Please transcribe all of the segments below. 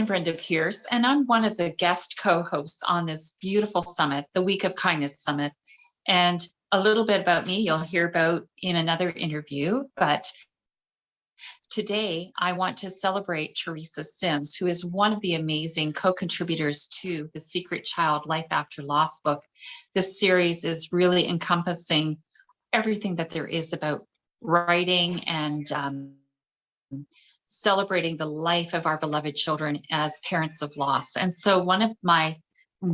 Brenda Pierce, and I'm one of the guest co-hosts on this beautiful summit, the Week of Kindness Summit. And a little bit about me, you'll hear about in another interview, but today I want to celebrate Teresa Syms, who is one of the amazing co-contributors to the Secret Child Life After Loss book. This series is really encompassing everything that there is about writing and celebrating the life of our beloved children as parents of loss. And so one of my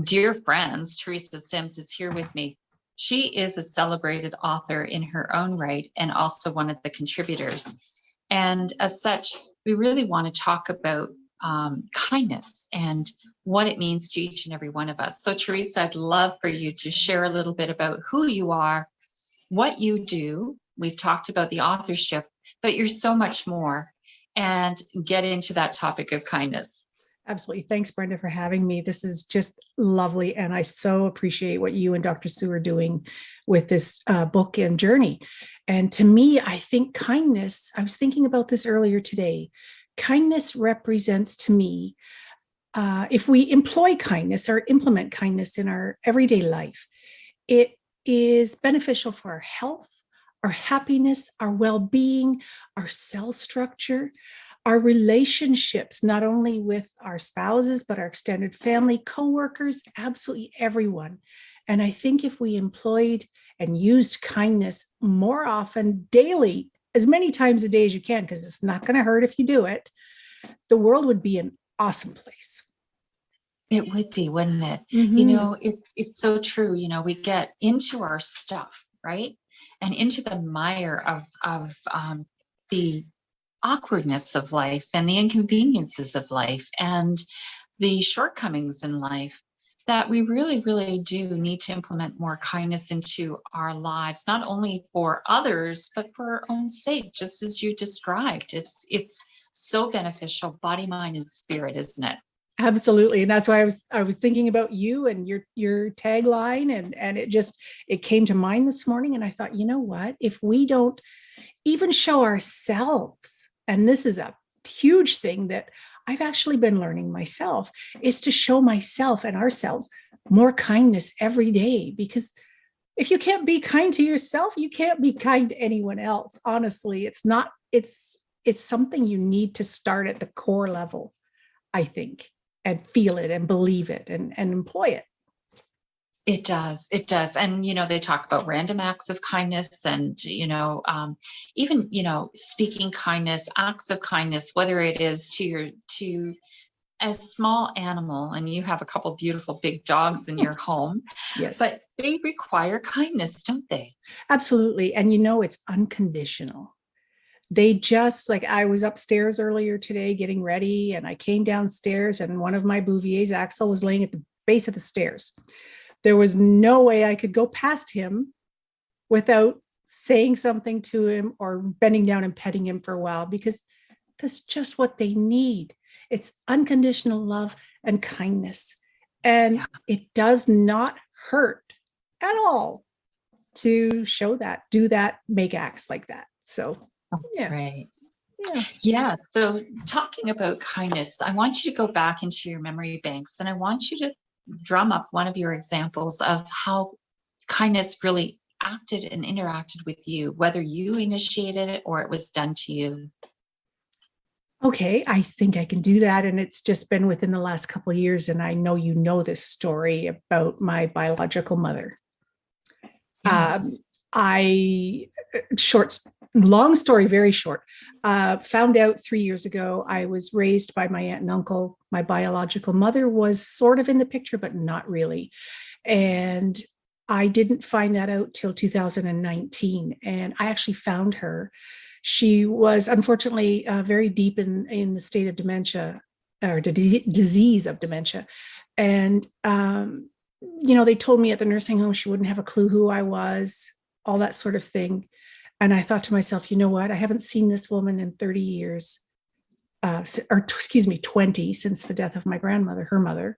dear friends, Teresa Syms, is here with me. She is a celebrated author in her own right and also one of the contributors. And as such, we really want to talk about kindness and what it means to each and every one of us. So Teresa, I'd love for you to share a little bit about who you are, what you do. We've talked about the authorship, but you're so much more, and get into that topic of kindness. Absolutely. Thanks, Brenda, for having me. This is just lovely. And I so appreciate what you and Dr. Sue are doing with this book and journey. And to me, I think kindness, I was thinking about this earlier today. Kindness represents to me, if we employ kindness or implement kindness in our everyday life, it is beneficial for our health, our happiness, our well-being, our cell structure, our relationships, not only with our spouses, but our extended family, coworkers, absolutely everyone. And I think if we employed and used kindness more often, daily, as many times a day as you can, because it's not going to hurt if you do it, the world would be an awesome place. It would be, wouldn't it? Mm-hmm. You know, it's so true. You know, we get into our stuff, right? And into the mire of the awkwardness of life and the inconveniences of life and the shortcomings in life, that we really, really do need to implement more kindness into our lives, not only for others, but for our own sake, just as you described. It's so beneficial, body, mind, and spirit, isn't it? Absolutely. And that's why I was thinking about you and your tagline, and it came to mind this morning. And I thought, you know what, if we don't even show ourselves, and this is a huge thing that I've actually been learning myself, is to show myself and ourselves more kindness every day. Because if you can't be kind to yourself, you can't be kind to anyone else. Honestly, it's something you need to start at the core level, I think, and feel it and believe it and employ it. It does. It does. And, you know, they talk about random acts of kindness and, you know, even, you know, speaking kindness, acts of kindness, whether it is to a small animal, and you have a couple beautiful big dogs in your home. Yes. But they require kindness, don't they? Absolutely. And, you know, it's unconditional. They just, like, I was upstairs earlier today getting ready, and I came downstairs, and one of my Bouvier's, Axel, was laying at the base of the stairs. There was no way I could go past him without saying something to him or bending down and petting him for a while, because that's just what they need. It's unconditional love and kindness. And it does not hurt at all to show that, do that, make acts like that. So that's right. Yeah. So talking about kindness, I want you to go back into your memory banks, and I want you to drum up one of your examples of how kindness really acted and interacted with you, whether you initiated it or it was done to you. Okay, I think I can do that. And it's just been within the last couple of years. And I know you know this story about my biological mother. Yes. Long story, very short. Found out 3 years ago, I was raised by my aunt and uncle. My biological mother was sort of in the picture, but not really. And I didn't find that out till 2019. And I actually found her. She was unfortunately very deep in the state of dementia, or the disease of dementia. And, you know, they told me at the nursing home she wouldn't have a clue who I was, all that sort of thing. And I thought to myself, you know what? I haven't seen this woman in 30 years, 20, since the death of my grandmother, her mother.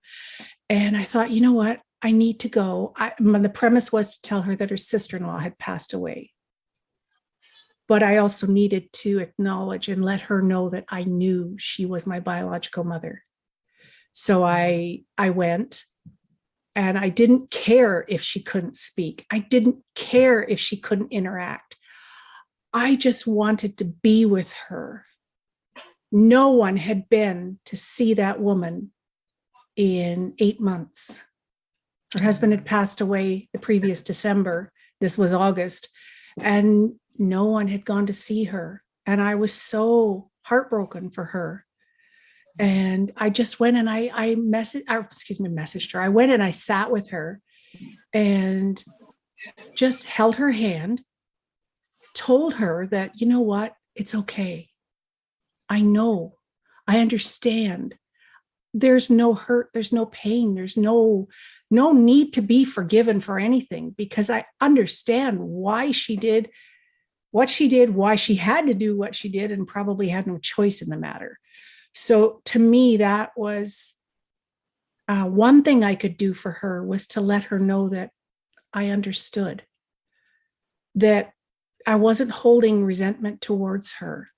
And I thought, you know what? I need to go. The premise was to tell her that her sister-in-law had passed away. But I also needed to acknowledge and let her know that I knew she was my biological mother. So I went, and I didn't care if she couldn't speak. I didn't care if she couldn't interact. I just wanted to be with her. No one had been to see that woman in 8 months. Her husband had passed away the previous December. This was August, and no one had gone to see her. And I was so heartbroken for her. And I just went and I messaged her. I went and I sat with her and just held her hand, told her that, you know what, it's okay. I know, I understand. There's no hurt, there's no pain, there's no need to be forgiven for anything, because I understand why she did what she did, why she had to do what she did, and probably had no choice in the matter. So to me, that was one thing I could do for her, was to let her know that I understood, that I wasn't holding resentment towards her.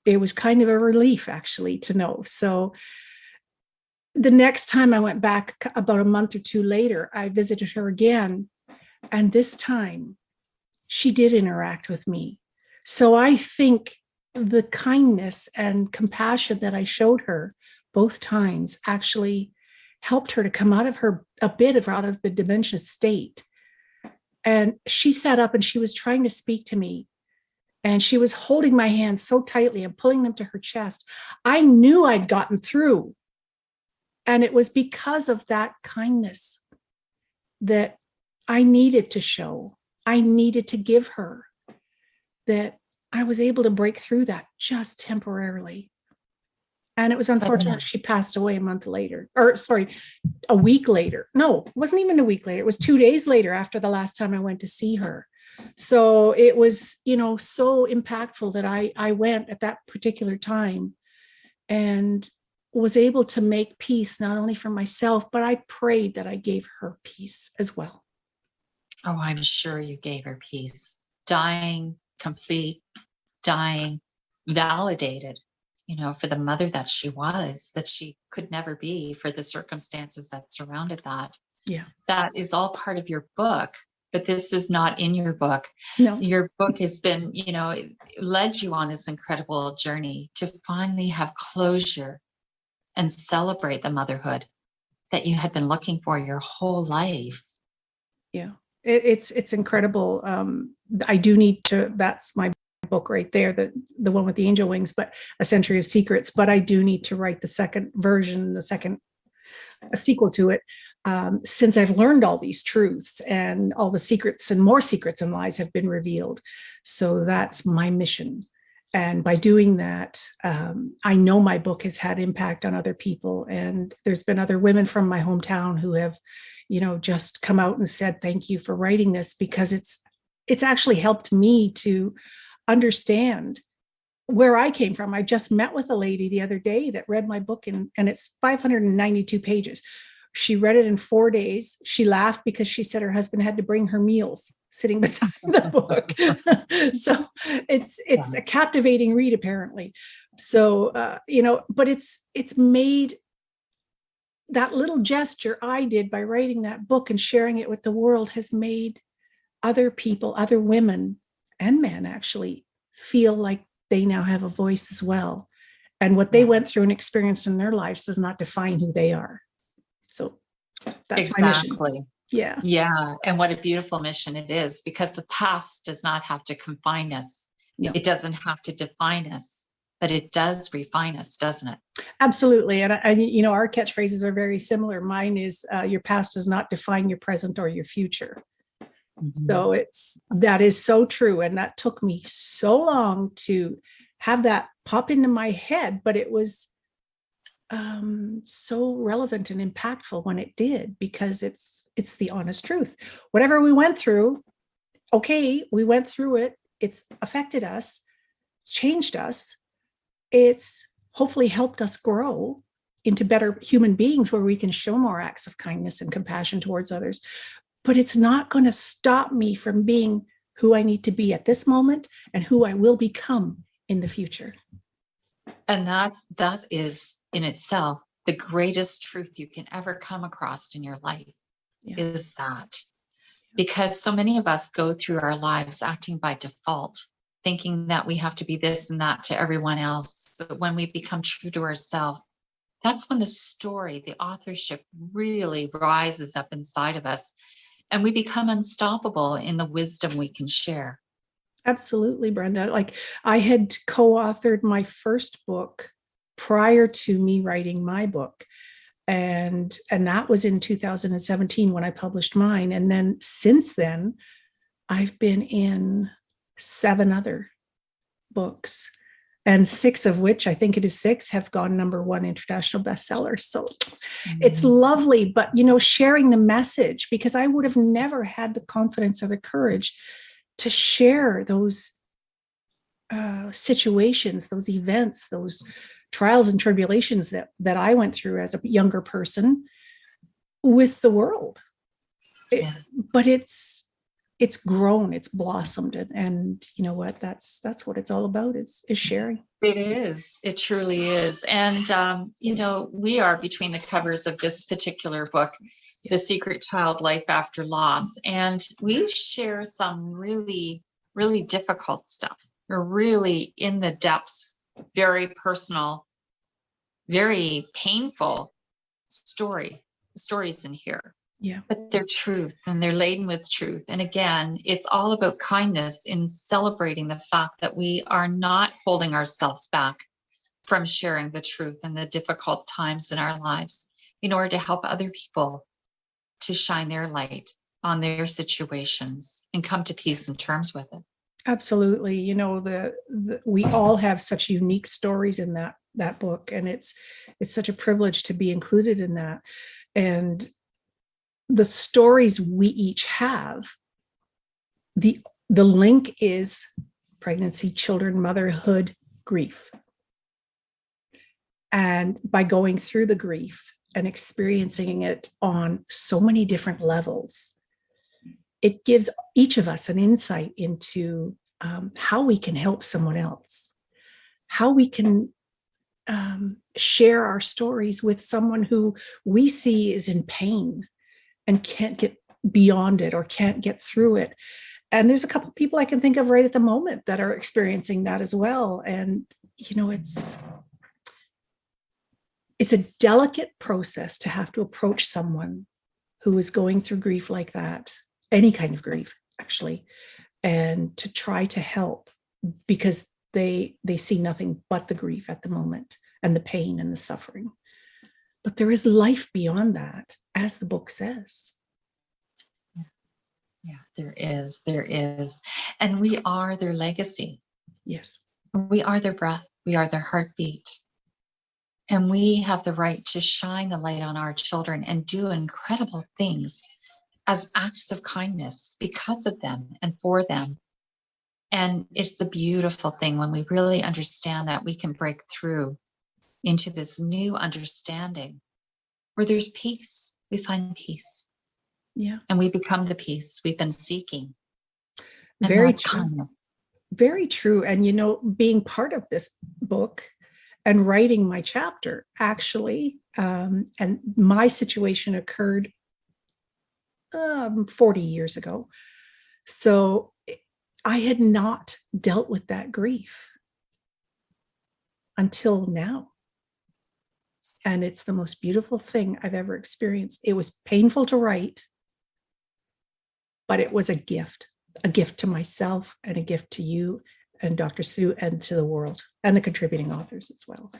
It was kind of a relief, actually, to know. So the next time I went back, about a month or two later, I visited her again. And this time she did interact with me. So I think the kindness and compassion that I showed her both times actually helped her to come out of out of the dementia state. And she sat up and she was trying to speak to me. And she was holding my hands so tightly and pulling them to her chest. I knew I'd gotten through. And it was because of that kindness that I needed to show, I needed to give her, that I was able to break through that just temporarily. And it was unfortunate she passed away a month later, or sorry, a week later. No, it wasn't even a week later. It was 2 days later, after the last time I went to see her. So it was, so impactful that I went at that particular time and was able to make peace, not only for myself, but I prayed that I gave her peace as well. Oh, I'm sure you gave her peace. Dying, complete, dying, validated, for the mother that she was, that she could never be, for the circumstances that surrounded that. Yeah. That is all part of your book, but this is not in your book. No. Your book has been, led you on this incredible journey to finally have closure and celebrate the motherhood that you had been looking for your whole life. Yeah, it's incredible. I do need to, that's my book right there, the one with the angel wings, but A Century of Secrets. But I do need to write the second version, a sequel to it, since I've learned all these truths and all the secrets and more secrets and lies have been revealed. So that's my mission. And by doing that, I know my book has had impact on other people. And there's been other women from my hometown who have, just come out and said, thank you for writing this, because it's actually helped me to understand where I came from. I just met with a lady the other day that read my book, and it's 592 pages. She read it in 4 days. She laughed because she said her husband had to bring her meals sitting beside the book. So it's a captivating read, apparently. So, but it's made, that little gesture I did by writing that book and sharing it with the world has made other people, other women and men, actually feel like they now have a voice as well. And what they went through and experienced in their lives does not define who they are. So that's my mission. Yeah. Yeah. And what a beautiful mission it is, because the past does not have to confine us. No. It doesn't have to define us, but it does refine us, doesn't it? Absolutely. And our catchphrases are very similar. Mine is your past does not define your present or your future. Mm-hmm. So that is so true. And that took me so long to have that pop into my head, but it was so relevant and impactful when it did, because it's the honest truth. Whatever we went through, we went through it. It's affected us. It's changed us. It's hopefully helped us grow into better human beings, where we can show more acts of kindness and compassion towards others. But it's not going to stop me from being who I need to be at this moment and who I will become in the future. And that is in itself the greatest truth you can ever come across in your life is that. Because so many of us go through our lives acting by default, thinking that we have to be this and that to everyone else. But when we become true to ourselves, that's when the story, the authorship really rises up inside of us, and we become unstoppable in the wisdom we can share. Absolutely, Brenda. Like, I had co-authored my first book prior to me writing my book. And that was in 2017 when I published mine. And then since then, I've been in 7 other books, and 6 of which, I think it is 6, have gone #1 international bestsellers. So it's lovely, but sharing the message, because I would have never had the confidence or the courage to share those situations, those events, those trials and tribulations that I went through as a younger person with the world. But it's grown, it's blossomed, and you know what? That's what it's all about, is sharing. It is. It truly is. And we are between the covers of this particular book, The Secret Child Life After Loss, and we share some really, really difficult stuff. We're really in the depths, very personal, very painful stories in here. Yeah. But they're truth, and they're laden with truth. And again, it's all about kindness in celebrating the fact that we are not holding ourselves back from sharing the truth in the difficult times in our lives in order to help other people to shine their light on their situations and come to peace and terms with it. Absolutely. We all have such unique stories in that book, and it's such a privilege to be included in that. And the stories we each have, the link is pregnancy, children, motherhood, grief. And by going through the grief and experiencing it on so many different levels, it gives each of us an insight into how we can help someone else, how we can share our stories with someone who we see is in pain and can't get beyond it or can't get through it. And there's a couple of people I can think of right at the moment that are experiencing that as well. And, it's a delicate process to have to approach someone who is going through grief like that, any kind of grief, actually, and to try to help, because they see nothing but the grief at the moment and the pain and the suffering. But there is life beyond that, as the book says. Yeah, there is. And we are their legacy. Yes. We are their breath. We are their heartbeat. And we have the right to shine the light on our children and do incredible things as acts of kindness because of them and for them. And it's a beautiful thing when we really understand that we can break through into this new understanding where there's peace. We find peace. Yeah. And we become the peace we've been seeking. And very that's true. kindness. Very true. And, being part of this book and writing my chapter, actually, and my situation occurred 40 years ago. So I had not dealt with that grief until now. And it's the most beautiful thing I've ever experienced. It was painful to write, but it was a gift to myself and a gift to you and Dr. Sue and to the world and the contributing authors as well.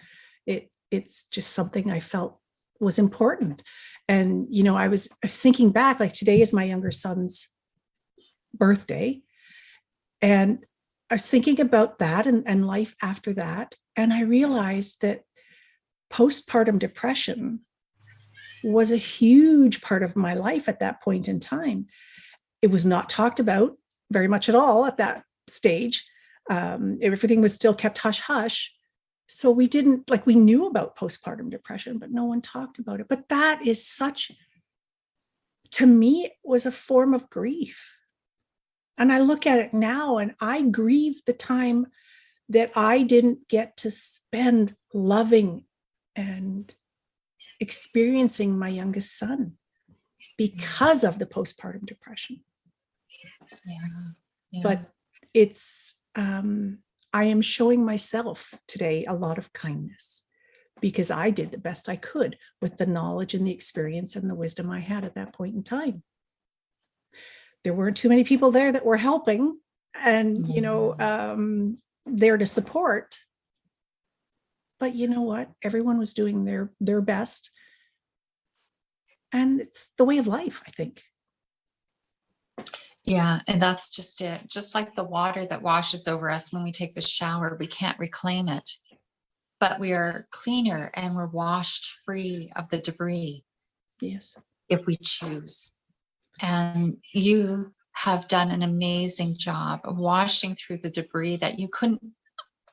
It's just something I felt was important. And, I was thinking back, like today is my younger son's birthday. And I was thinking about that and life after that. And I realized that postpartum depression was a huge part of my life at that point in time. It was not talked about very much at all at that stage. Everything was still kept hush hush. So we knew about postpartum depression, but no one talked about it. But that is to me, it was a form of grief. And I look at it now and I grieve the time that I didn't get to spend loving and experiencing my youngest son because of the postpartum depression. But it's, I am showing myself today a lot of kindness because I did the best I could with the knowledge and the experience and the wisdom I had at that point in time. There weren't too many people there that were helping and, there to support. But you know what? Everyone was doing their best. And it's the way of life, I think. Yeah, and that's just it. Just like the water that washes over us when we take the shower, we can't reclaim it, but we are cleaner and we're washed free of the debris. Yes. If we choose. And you have done an amazing job of washing through the debris that you couldn't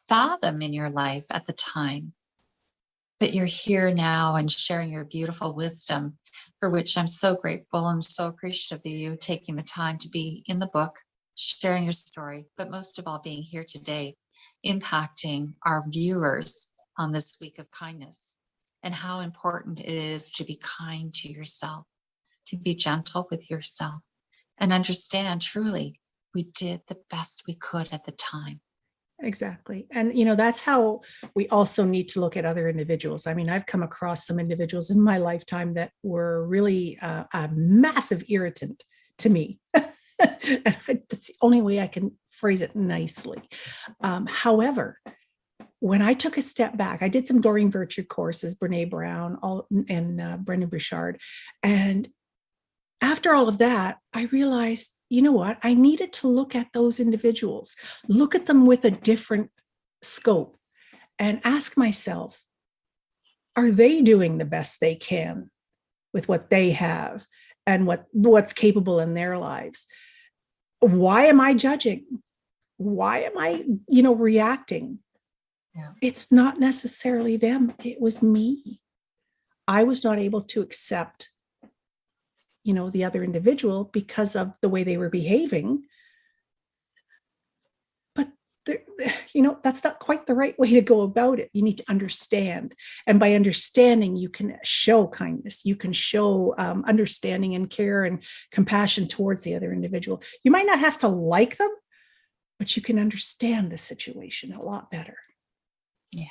fathom in your life at the time. But you're here now and sharing your beautiful wisdom, for which I'm so grateful and so appreciative of you taking the time to be in the book, sharing your story, but most of all being here today, impacting our viewers on this week of kindness and how important it is to be kind to yourself, to be gentle with yourself, and understand truly we did the best we could at the time. Exactly. And, that's how we also need to look at other individuals. I mean, I've come across some individuals in my lifetime that were really a massive irritant to me. And that's the only way I can phrase it nicely. However, when I took a step back, I did some Doreen Virtue courses, Brene Brown, and Brendan Burchard. And after all of that, I realized, you know what? I needed to look at those individuals, look at them with a different scope, and ask myself, are they doing the best they can with what they have and what's capable in their lives? Why am I judging? Why am I, reacting? Yeah. It's not necessarily them. It was me. I was not able to accept the other individual because of the way they were behaving. But that's not quite the right way to go about it. You need to understand. And by understanding, you can show kindness. You can show understanding and care and compassion towards the other individual. You might not have to like them, but you can understand the situation a lot better. Yeah.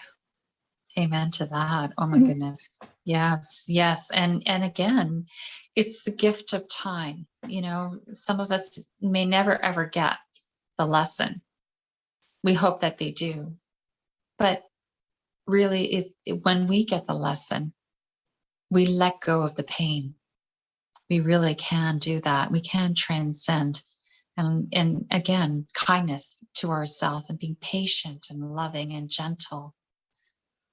Amen to that. Oh my goodness. Yes, yes. And again, it's the gift of time. Some of us may never ever get the lesson. We hope that they do. But really, when we get the lesson, we let go of the pain. We really can do that. We can transcend. And again, kindness to ourselves and being patient and loving and gentle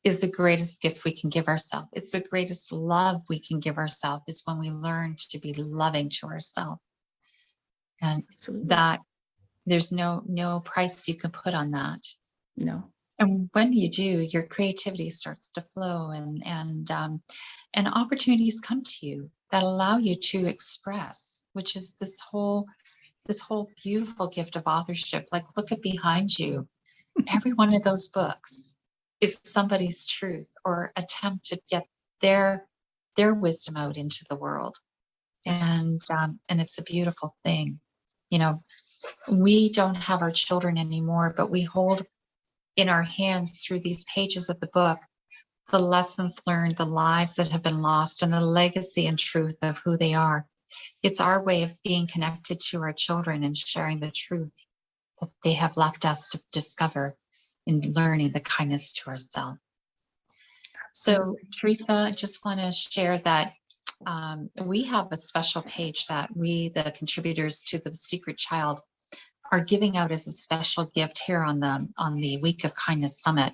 is the greatest gift we can give ourselves. It's the greatest love we can give ourselves is when we learn to be loving to ourselves. And Absolutely. that there's no price you can put on that. No. And when you do, your creativity starts to flow and opportunities come to you that allow you to express, which is this whole beautiful gift of authorship. Like, look at behind you. Every one of those books is somebody's truth or attempt to get their wisdom out into the world. And it's a beautiful thing. We don't have our children anymore, but we hold in our hands through these pages of the book the lessons learned, the lives that have been lost, and the legacy and truth of who they are. It's our way of being connected to our children and sharing the truth that they have left us to discover in learning the kindness to ourselves. So, Teresa, I just want to share that we have a special page that we, the contributors to the Secret Child, are giving out as a special gift here on the Week of Kindness Summit.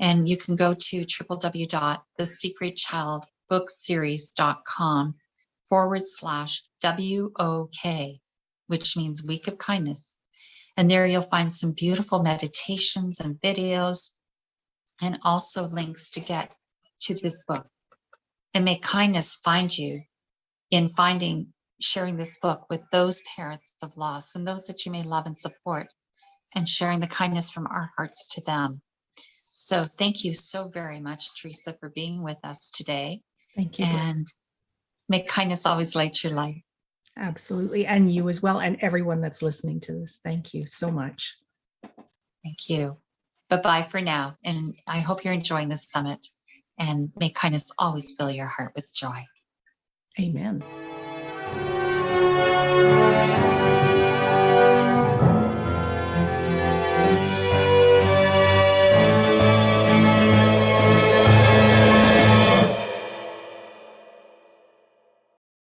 And you can go to www.thesecretchildbookseries.com/WOK, which means Week of Kindness. And there you'll find some beautiful meditations and videos, and also links to get to this book. And may kindness find you in sharing this book with those parents of loss and those that you may love and support, and sharing the kindness from our hearts to them. So thank you so very much, Teresa, for being with us today. Thank you. And may kindness always light your light. Absolutely. And you as well. And everyone that's listening to this. Thank you so much. Thank you. Bye-bye for now. And I hope you're enjoying this summit. And may kindness always fill your heart with joy. Amen.